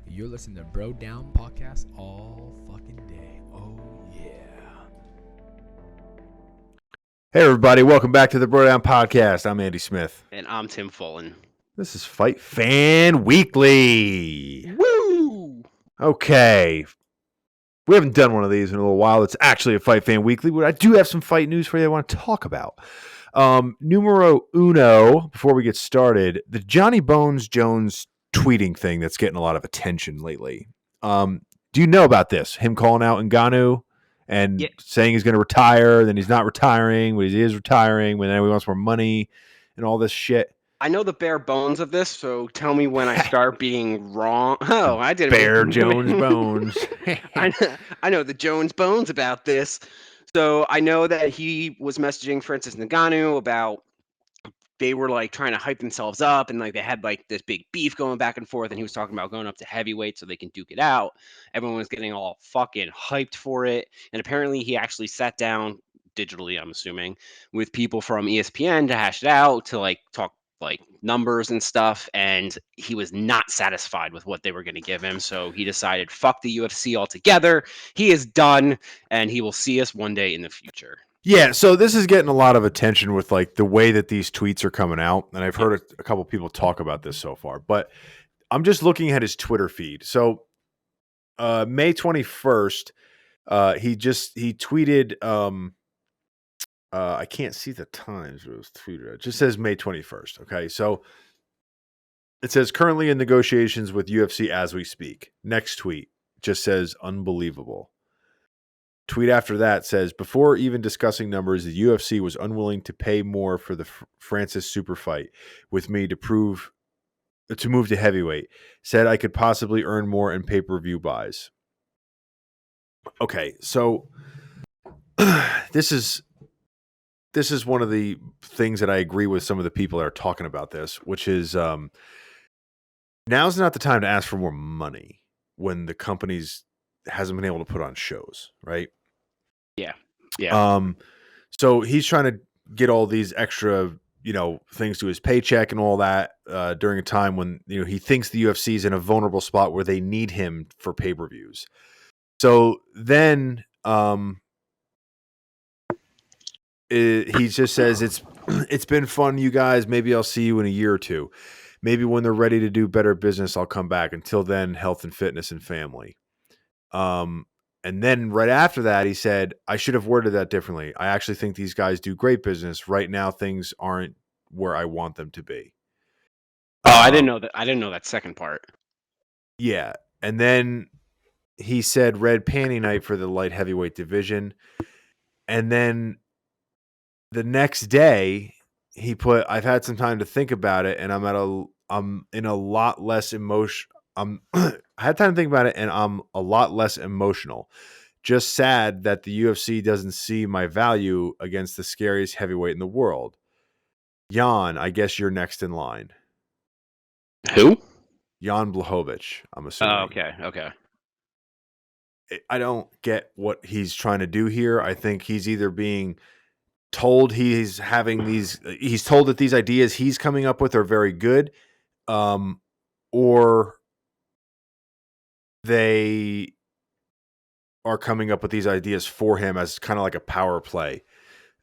You're listening to Bro Down Podcast all fucking day. Oh, yeah. Hey, everybody. Welcome back to the Bro Down Podcast. I'm Andy Smith. And I'm Tim Fullen. This is Fight Fan Weekly. Woo! Okay. We haven't done one of these in a little while. It's actually a Fight Fan Weekly, but I do have some fight news for you I want to talk about. Numero uno, before we get started, the Johnny Bones Jones tweeting thing that's getting a lot of attention lately. Do you know about this? Him calling out Ngannou and saying he's going to retire, then he's not retiring, but he is retiring, but then he wants more money and all this shit. I know the bare bones of this, so tell me when I start being wrong. Oh, I did it. Bare Jones Bones. I know the Jones Bones about this. So I know that he was messaging Francis Ngannou about they were like trying to hype themselves up and like they had like this big beef going back and forth, and he was talking about going up to heavyweight so they can duke it out. Everyone was getting all fucking hyped for it, and apparently he actually sat down digitally, I'm assuming, with people from ESPN to hash it out, to like talk like numbers and stuff, and he was not satisfied with what they were going to give him, so he decided fuck the UFC altogether. He is done, and he will see us one day in the future. Yeah, so this is getting a lot of attention with like the way that these tweets are coming out, and I've heard a couple people talk about this so far. But I'm just looking at his Twitter feed. So May 21st, he tweeted. I can't see the times it was tweeted. It just says May 21st. Okay, so it says currently in negotiations with UFC as we speak. Next tweet just says unbelievable. Tweet after that says, before even discussing numbers, the UFC was unwilling to pay more for the Francis super fight with me to move to heavyweight. Said I could possibly earn more in pay-per-view buys. Okay, so this is one of the things that I agree with some of the people that are talking about this, which is now's not the time to ask for more money when the company's hasn't been able to put on shows, right? Yeah. So he's trying to get all these extra, things to his paycheck and all that during a time when, he thinks the UFC is in a vulnerable spot where they need him for pay-per-views. So then he just says, it's been fun, you guys. Maybe I'll see you in a year or two. Maybe when they're ready to do better business, I'll come back. Until then, health and fitness and family. And then right after that, he said, I should have worded that differently. I actually think these guys do great business. Right now, things aren't where I want them to be. Oh, I didn't know that. I didn't know that second part. Yeah. And then he said red panty night for the light heavyweight division. And then the next day he put, I've had some time to think about it, and I'm in a lot less emotion. I had time to think about it, and I'm a lot less emotional. Just sad that the UFC doesn't see my value against the scariest heavyweight in the world. Jan, I guess you're next in line. Who? Jan Blachowicz, I'm assuming. Oh, okay. I don't get what he's trying to do here. I think he's either being told he's told that these ideas he's coming up with are very good, or they are coming up with these ideas for him as kind of like a power play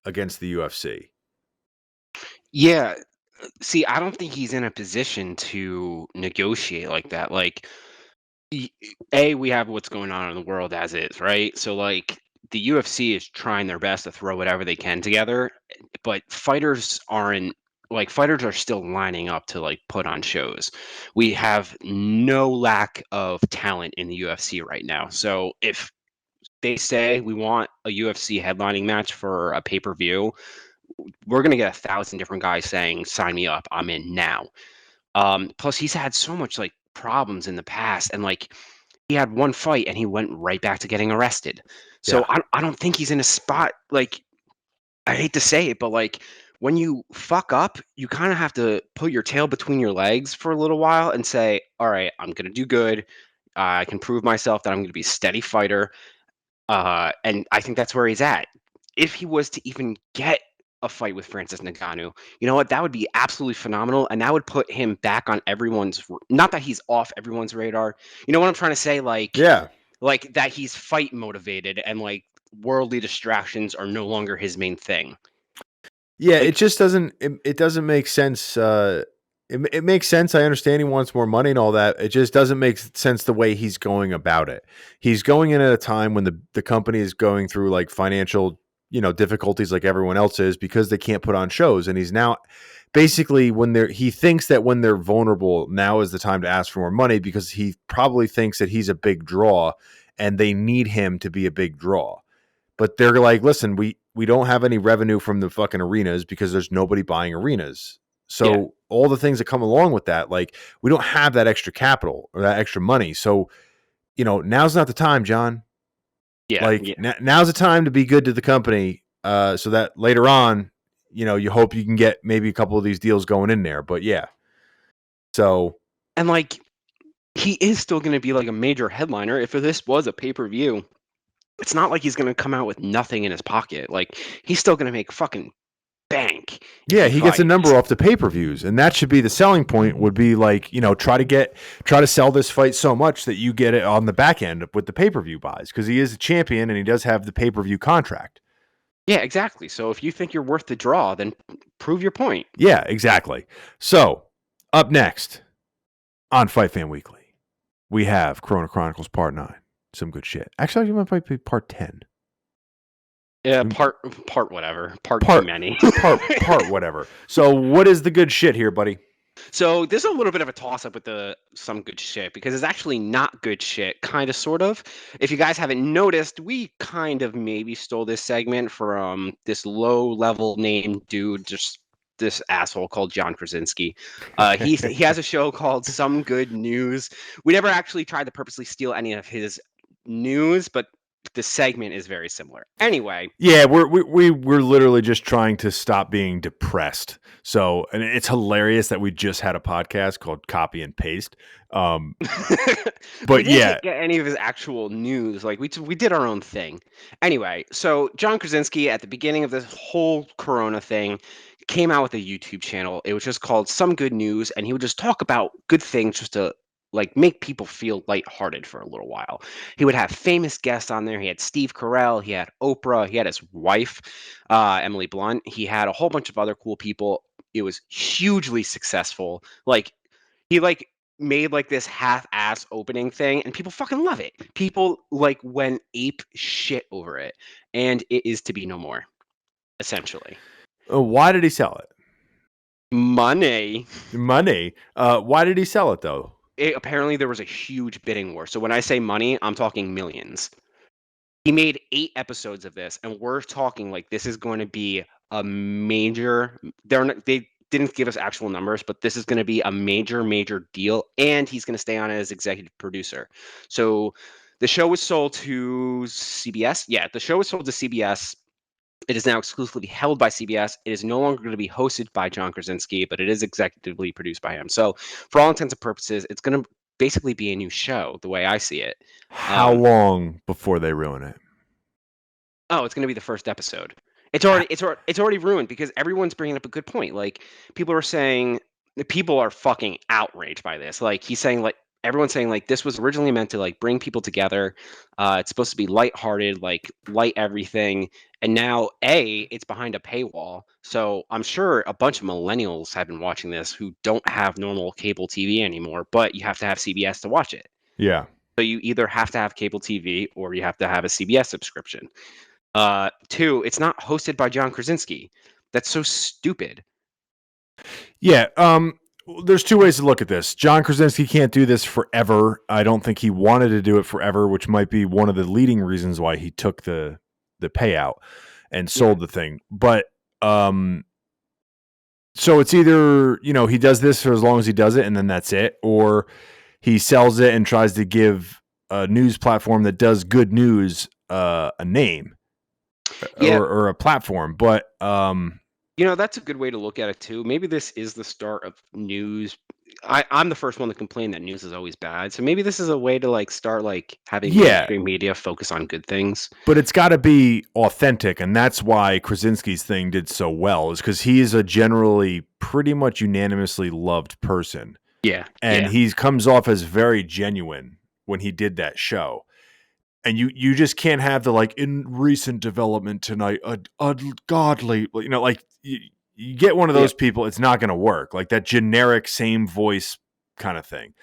against the UFC. Yeah. See, I don't think he's in a position to negotiate like that. Like, we have what's going on in the world as is, right? So, like, the UFC is trying their best to throw whatever they can together, but fighters are still lining up to like put on shows. We have no lack of talent in the UFC right now. So if they say we want a UFC headlining match for a pay-per-view, we're going to get 1,000 different guys saying, sign me up, I'm in now. Plus he's had so much like problems in the past, and like he had one fight and he went right back to getting arrested. So Yeah. I don't think he's in a spot, like, I hate to say it, but like when you fuck up, you kind of have to put your tail between your legs for a little while and say, all right, I'm going to do good. I can prove myself that I'm going to be a steady fighter. And I think that's where he's at. If he was to even get a fight with Francis Ngannou. You know what? That would be absolutely phenomenal, and that would put him back on everyone's. Not that he's off everyone's radar. You know what I'm trying to say? Yeah. Like that he's fight motivated and like worldly distractions are no longer his main thing. Yeah, Like, it just doesn't. It doesn't make sense. It makes sense. I understand he wants more money and all that. It just doesn't make sense the way he's going about it. He's going in at a time when the company is going through like financial, difficulties like everyone else is because they can't put on shows. And he's now basically he thinks that when they're vulnerable, now is the time to ask for more money because he probably thinks that he's a big draw and they need him to be a big draw. But they're like, listen, we don't have any revenue from the fucking arenas because there's nobody buying arenas. So all the things that come along with that, like we don't have that extra capital or that extra money. So, now's not the time, John. Now's the time to be good to the company, so that later on, you hope you can get maybe a couple of these deals going in there. But yeah, so and like he is still going to be like a major headliner if this was a pay-per-view. It's not like he's going to come out with nothing in his pocket. Like he's still going to make fucking bank. Yeah, he gets a number off the pay-per-views, and that should be the selling point. Would be like, try to sell this fight so much that you get it on the back end with the pay-per-view buys because he is a champion and he does have the pay-per-view contract. Yeah, exactly. So if you think you're worth the draw, then prove your point. Yeah, exactly. So up next on Fight Fan Weekly, we have Corona Chronicles Part 9. Some good shit. Actually, I might be Part 10. Yeah, part whatever. Part too many. part whatever. So what is the good shit here, buddy? So there's a little bit of a toss-up with some good shit because it's actually not good shit, kind of, sort of. If you guys haven't noticed, we kind of maybe stole this segment from this low-level name dude, just this asshole called John Krasinski. He has a show called Some Good News. We never actually tried to purposely steal any of his news, but the segment is very similar. Anyway. Yeah, we're literally just trying to stop being depressed. So, and it's hilarious that we just had a podcast called Copy and Paste. But we didn't get any of his actual news. Like we did our own thing. Anyway, so John Krasinski at the beginning of this whole Corona thing came out with a YouTube channel. It was just called Some Good News, and he would just talk about good things just to like make people feel lighthearted for a little while. He would have famous guests on there. He had Steve Carell, he had Oprah, he had his wife, Emily Blunt. He had a whole bunch of other cool people. It was hugely successful. Like he made like this half-ass opening thing, and people fucking love it. People like went ape shit over it, and it is to be no more. Essentially, why did he sell it? Money. Why did he sell it though? Apparently there was a huge bidding war. So when I say money, I'm talking millions. He made 8 episodes of this, and we're talking like this is going to be a major. They didn't give us actual numbers, but this is going to be a major deal, and he's going to stay on as executive producer. So the show was sold to CBS. Yeah, the show was sold to CBS. It is now exclusively held by CBS. It is no longer going to be hosted by John Krasinski, but it is executively produced by him. So for all intents and purposes, it's going to basically be a new show, the way I see it. How long before they ruin it? Oh, it's going to be the first episode. It's already ruined because everyone's bringing up a good point. Like people are fucking outraged by this. Like he's saying, like everyone's saying, like this was originally meant to like bring people together. It's supposed to be lighthearted, like light everything. And now it's behind a paywall. So I'm sure a bunch of millennials have been watching this who don't have normal cable TV anymore, but you have to have CBS to watch it. Yeah. So you either have to have cable TV or you have to have a CBS subscription. 2, it's not hosted by John Krasinski. That's so stupid. Yeah. There's 2 ways to look at this. John Krasinski can't do this forever. I don't think he wanted to do it forever, which might be one of the leading reasons why he took the payout and sold the thing. But so it's either, he does this for as long as he does it and then that's it, or he sells it and tries to give a news platform that does good news a name or a platform. But that's a good way to look at it too. Maybe this is the start of news I'm the first one to complain that news is always bad. So maybe this is a way to like start like having Yeah. mainstream media focus on good things. But it's got to be authentic, and that's why Krasinski's thing did so well, is because he is a generally pretty much unanimously loved person. Yeah. And he comes off as very genuine when he did that show. And you just can't have the like, in recent development tonight, ungodly, you know, like you get one of those people, it's not going to work. Like that generic same voice kind of thing.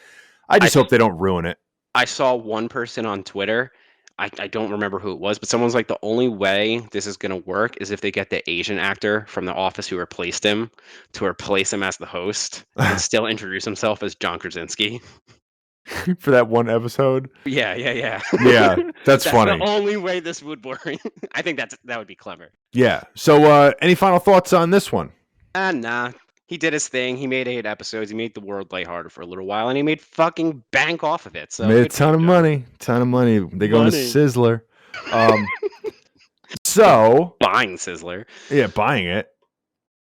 I just hope they don't ruin it. I saw one person on Twitter. I don't remember who it was, but someone's like, the only way this is going to work is if they get the Asian actor from The Office who replaced him to replace him as the host and still introduce himself as John Krasinski. For that one episode. Yeah. Yeah, that's funny. The only way this would work. I think that would be clever. Yeah. So any final thoughts on this one? Nah. He did his thing. He made 8 episodes. He made the world lighthearted for a little while, and he made fucking bank off of it. So made a ton of money. They go into Sizzler. So buying Sizzler. Yeah, buying it.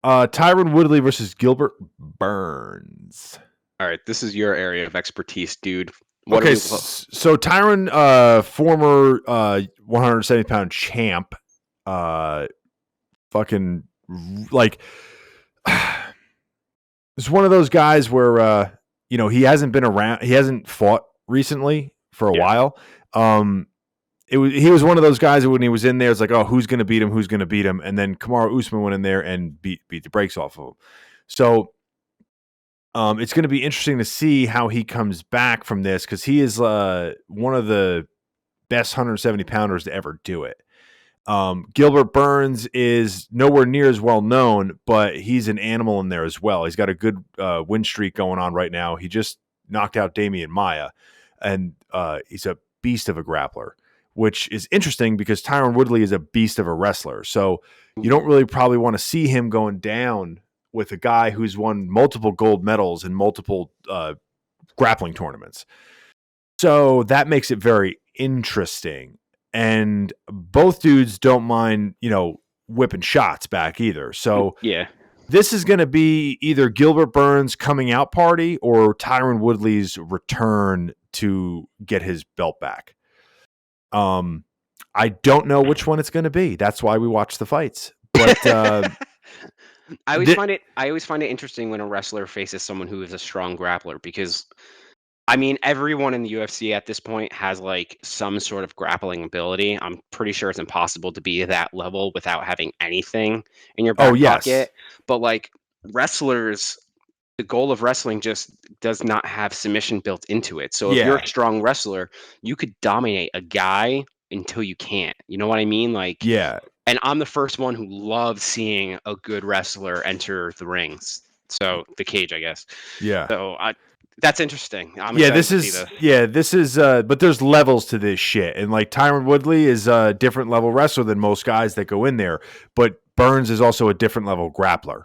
Tyron Woodley versus Gilbert Burns. All right, this is your area of expertise, dude. So Tyron, former 170-pound champ, fucking like. It's one of those guys where he hasn't been around. He hasn't fought recently for a while. He was one of those guys that when he was in there, it's like, oh, who's going to beat him? Who's going to beat him? And then Kamaru Usman went in there and beat the brakes off of him. So it's going to be interesting to see how he comes back from this, because he is one of the best 170-pounders to ever do it. Gilbert Burns is nowhere near as well known, but he's an animal in there as well. He's got a good win streak going on right now. He just knocked out Damian Maia, and he's a beast of a grappler, which is interesting because Tyron Woodley is a beast of a wrestler. So you don't really probably want to see him going down with a guy who's won multiple gold medals in multiple grappling tournaments. So that makes it very interesting. And both dudes don't mind, whipping shots back either. So yeah, this is going to be either Gilbert Burns' coming out party or Tyron Woodley's return to get his belt back. I don't know which one it's going to be. That's why we watch the fights. But I always find it interesting when a wrestler faces someone who is a strong grappler, because I mean, everyone in the UFC at this point has like some sort of grappling ability. I'm pretty sure it's impossible to be at that level without having anything in your back pocket. But like wrestlers, the goal of wrestling just does not have submission built into it. So if you're a strong wrestler, you could dominate a guy until you can't. You know what I mean? Like, yeah. And I'm the first one who loves seeing a good wrestler enter the rings. So the cage, I guess. Yeah. So that's interesting. This is but there's levels to this shit. And like Tyron Woodley is a different level wrestler than most guys that go in there, but Burns is also a different level grappler.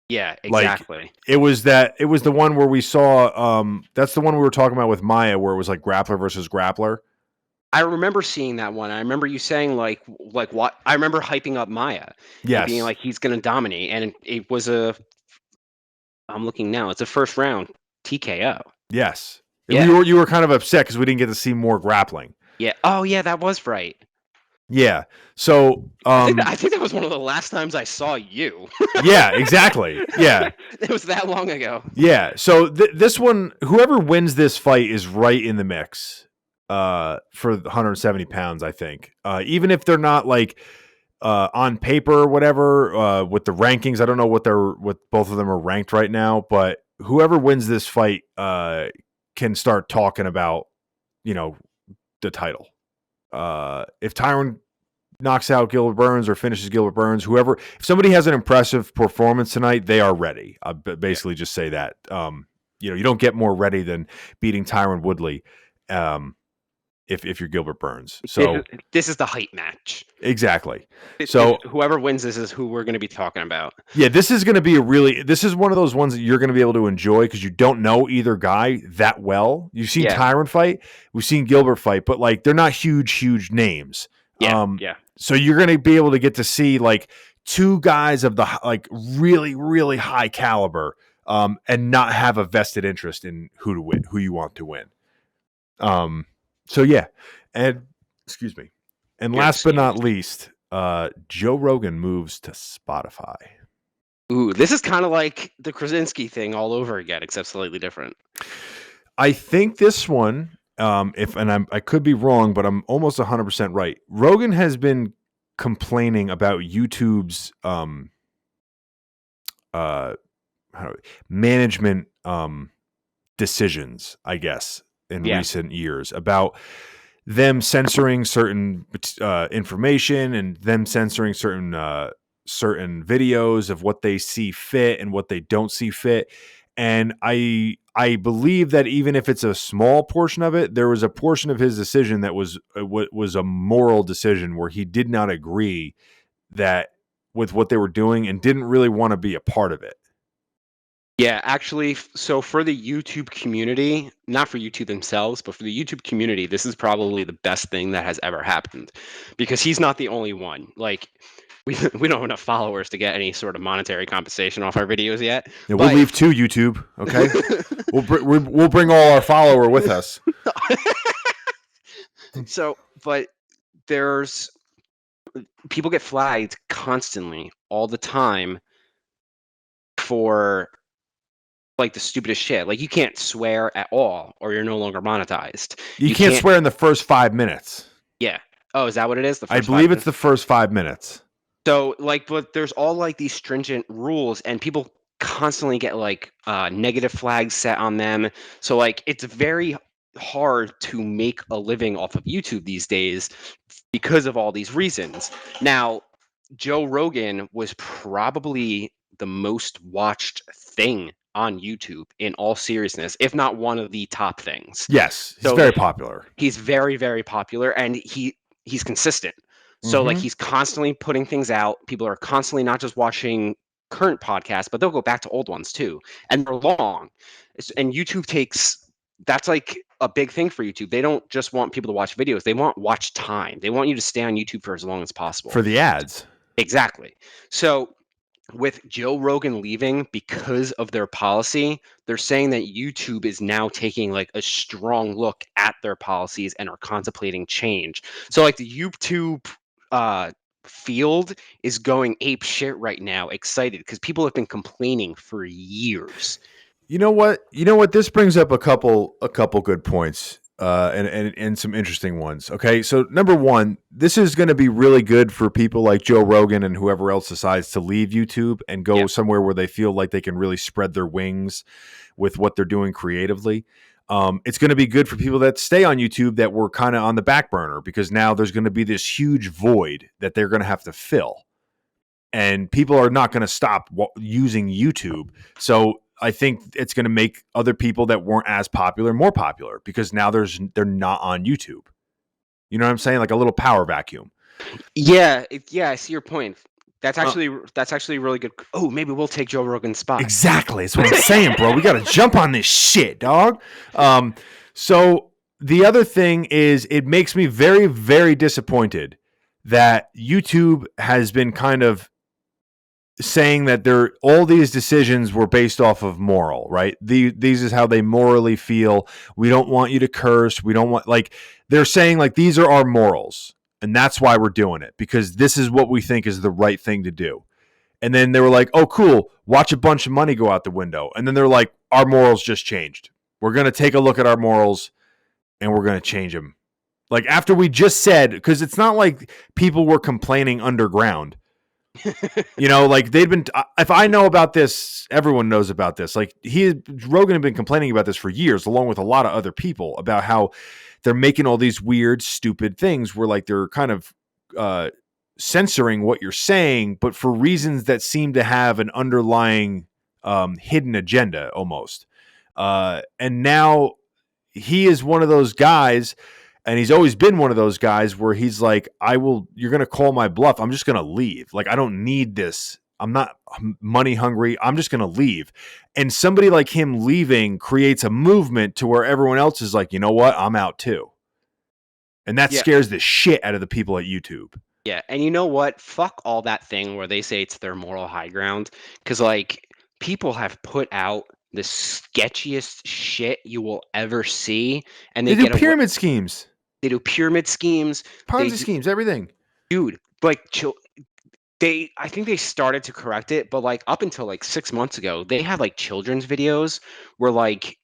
Yeah, exactly. Like, it was the one where we saw that's the one we were talking about with Maia, where it was like grappler versus grappler. I remember seeing that one. I remember you saying like what? I remember hyping up Maia. Yes. Being like, he's going to dominate. And it was I'm looking now. It's a first round TKO. Yes. Yeah. You were kind of upset because we didn't get to see more grappling. Yeah. Oh, yeah, that was right. Yeah. So I think that was one of the last times I saw you. Yeah, exactly. Yeah. It was that long ago. Yeah. So this one, whoever wins this fight is right in the mix for 170 pounds, I think. Even if they're not like on paper or whatever, with the rankings, I don't know what both of them are ranked right now, but whoever wins this fight can start talking about, the title. If Tyron knocks out Gilbert Burns or finishes Gilbert Burns, if somebody has an impressive performance tonight, they are ready. I basically just say that. You don't get more ready than beating Tyron Woodley if you're Gilbert Burns. So this is the hype match. Exactly. So whoever wins this is who we're going to be talking about. Yeah, this is going to be this is one of those ones that you're going to be able to enjoy because you don't know either guy that well. You've seen Tyron fight, we've seen Gilbert fight, but like they're not huge names. Yeah. So you're going to be able to get to see like two guys of the like really high caliber and not have a vested interest in who to win, who you want to win. So yeah, and excuse me, and You're last but not excused. least, Joe Rogan moves to Spotify. Ooh, this is kind of like the Krasinski thing all over again, except slightly different. I think this one, I could be wrong, but I'm almost 100% right. Rogan has been complaining about YouTube's management decisions, I guess, in recent years about them censoring certain information and them censoring certain videos of what they see fit and what they don't see fit. And I believe that even if it's a small portion of it, there was a portion of his decision that was a moral decision where he did not agree that with what they were doing and didn't really want to be a part of it. Yeah, actually, so for the YouTube community, not for YouTube themselves, but for the YouTube community, this is probably the best thing that has ever happened, because he's not the only one. Like, we don't have enough followers to get any sort of monetary compensation off our videos yet. Yeah, we'll leave too, YouTube. Okay, we'll bring all our follower with us. So, but there's people get flagged constantly, all the time, for like the stupidest shit. Like, you can't swear at all, or you're no longer monetized. You can't swear in the first 5 minutes. Yeah. Oh, is that what it is? I believe it's the first 5 minutes. So, like, but there's all like these stringent rules, and people constantly get like negative flags set on them. So, like, it's very hard to make a living off of YouTube these days because of all these reasons. Now, Joe Rogan was probably the most watched thing on YouTube, in all seriousness, if not one of the top things. Yes, he's very popular. He's very, very popular, and he's consistent. So like, he's constantly putting things out. People are constantly not just watching current podcasts, but they'll go back to old ones too, and they're long. And YouTube that's like a big thing for YouTube. They don't just want people to watch videos; they want watch time. They want you to stay on YouTube for as long as possible. For the ads. Exactly. So with Joe Rogan leaving because of their policy, they're saying that YouTube is now taking like a strong look at their policies and are contemplating change. So like, the YouTube field is going ape shit right now, excited, because people have been complaining for years. You know what? This brings up a couple good points, and some interesting ones. Okay, so number one, this is going to be really good for people like Joe Rogan and whoever else decides to leave YouTube and go somewhere where they feel like they can really spread their wings with what they're doing creatively. It's going to be good for people that stay on YouTube that were kind of on the back burner, because now there's going to be this huge void that they're going to have to fill, and people are not going to stop using YouTube. So I think it's going to make other people that weren't as popular more popular, because now they're not on YouTube. You know what I'm saying? Like a little power vacuum. Yeah, I see your point. That's actually really good. Oh, maybe we'll take Joe Rogan's spot. Exactly. That's what I'm saying, bro. We got to jump on this shit, dog. So the other thing is, it makes me very, very disappointed that YouTube has been kind of saying that all these decisions were based off of moral, right? These is how they morally feel. We don't want you to curse. We don't want, like, they're saying like, these are our morals, and that's why we're doing it, because this is what we think is the right thing to do. And then they were like, oh, cool, watch a bunch of money go out the window. And then they're like, our morals just changed. We're going to take a look at our morals and we're going to change them. Like, after we just said, because it's not like people were complaining underground. You know, like, they'd been, if I know about this, everyone knows about this. Like, Rogan had been complaining about this for years, along with a lot of other people, about how they're making all these weird, stupid things where, like, they're kind of censoring what you're saying, but for reasons that seem to have an underlying hidden agenda almost. And now he is one of those guys, and he's always been one of those guys where he's like, you're going to call my bluff. I'm just going to leave. Like, I don't need this. I'm not money hungry. I'm just going to leave. And somebody like him leaving creates a movement to where everyone else is like, you know what? I'm out too. And that scares the shit out of the people at YouTube. Yeah. And you know what? Fuck all that thing where they say it's their moral high ground. Because, like, people have put out the sketchiest shit you will ever see, and They they do get away. pyramid schemes, They do pyramid schemes. They Ponzi do, schemes, everything. dude. Like, I think they started to correct it, but like up until like 6 months ago, they had like children's videos where like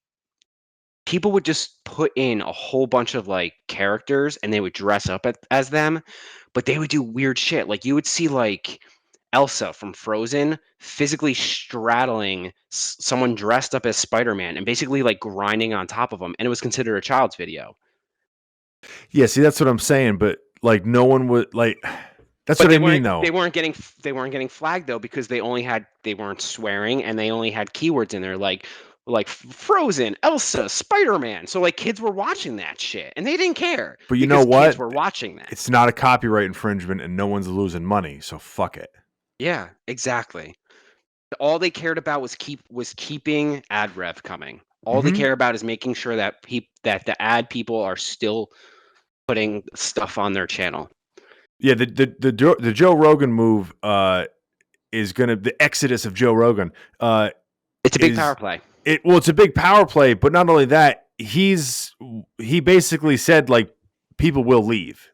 people would just put in a whole bunch of like characters and they would dress up as them, but they would do weird shit. Like you would see like Elsa from Frozen physically straddling someone dressed up as Spider-Man and basically like grinding on top of them, and it was considered a child's video. Yeah, see, that's what I'm saying. But like, no one would like. That's But what I mean, though. they weren't getting flagged though, because they weren't swearing, and they only had keywords in there like Frozen, Elsa, Spider-Man. So like kids were watching that shit and they didn't care. But you know because what? Kids were watching that. It's not a copyright infringement, and no one's losing money. So fuck it. Yeah, exactly. All they cared about was keeping ad rev coming. All they care about is making sure that that the ad people are still putting stuff on their channel. Yeah, the Joe Rogan move is gonna the exodus of Joe Rogan. It's a big power play. It's a big power play, but not only that, he basically said like people will leave.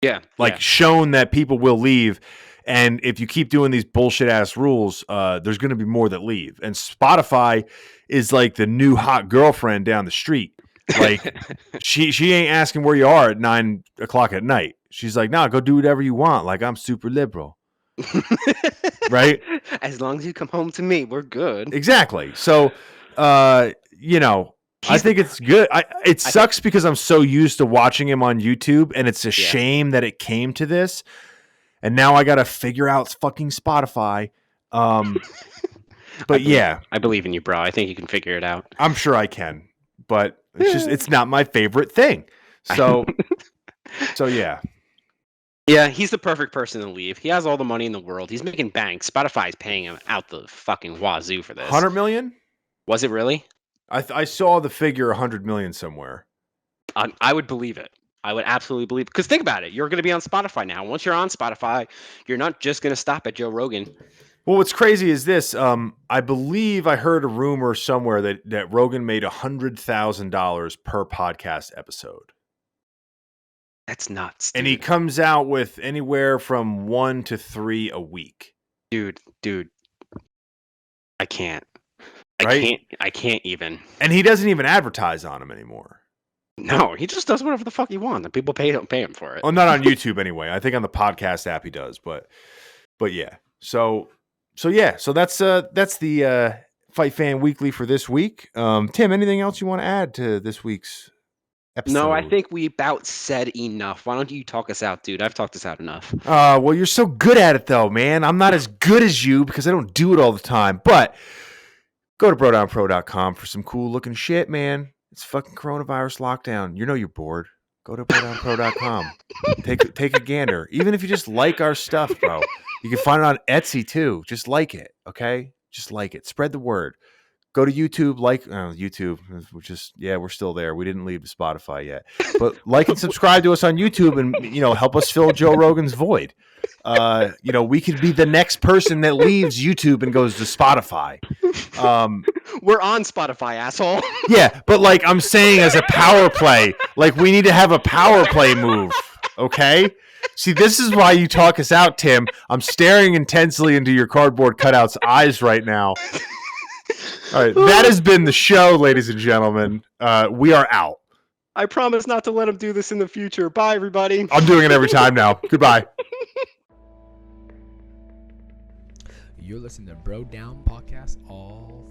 Yeah, shown that people will leave, and if you keep doing these bullshit ass rules, there's going to be more that leave. And Spotify is like the new hot girlfriend down the street. Like she ain't asking where you are at 9 o'clock at night. She's like, nah, go do whatever you want. Like, I'm super liberal. Right? As long as you come home to me, we're good. Exactly. So, I think it's good. It sucks because I'm so used to watching him on YouTube, and it's a shame that it came to this. And now I got to figure out fucking Spotify. But I believe in you, bro. I think you can figure it out. I'm sure I can, but it's not my favorite thing. So, yeah. Yeah, he's the perfect person to leave. He has all the money in the world. He's making bank. Spotify's paying him out the fucking wazoo for this. 100 million? Was it really? I saw the figure 100 million somewhere. I would believe it. I would absolutely believe it. Because think about it. You're going to be on Spotify now. Once you're on Spotify, you're not just going to stop at Joe Rogan. Well, what's crazy is this. I believe I heard a rumor somewhere that Rogan made $100,000 per podcast episode. That's nuts, dude. And he comes out with anywhere from 1 to 3 a week. Dude, I can't. Right? I can't even. And he doesn't even advertise on him anymore. No, he just does whatever the fuck he wants, and people pay him for it. Well, not on YouTube anyway. I think on the podcast app he does, but yeah. So that's the Fight Fan Weekly for this week. Tim, anything else you want to add to this week's episode? No, I think we about said enough. Why don't you talk us out, dude? I've talked us out enough. Well, you're so good at it though, man. I'm not as good as you because I don't do it all the time. But go to brodownpro.com for some cool looking shit, man. It's fucking coronavirus lockdown. You know you're bored. Go to brodownpro.com. Take a gander. Even if you just like our stuff, bro. You can find it on Etsy too. Just like it, okay? Just like it. Spread the word. Go to YouTube, YouTube. We're still there. We didn't leave Spotify yet. But like and subscribe to us on YouTube and, help us fill Joe Rogan's void. We could be the next person that leaves YouTube and goes to Spotify. We're on Spotify, asshole. Yeah, but like I'm saying as a power play, like we need to have a power play move, okay? See, this is why you talk us out, Tim. I'm staring intensely into your cardboard cutout's eyes right now. All right, that has been the show, ladies and gentlemen. We are out. I promise not to let him do this in the future. Bye, everybody. I'm doing it every time now. Goodbye. You're listening to Bro Down Podcast all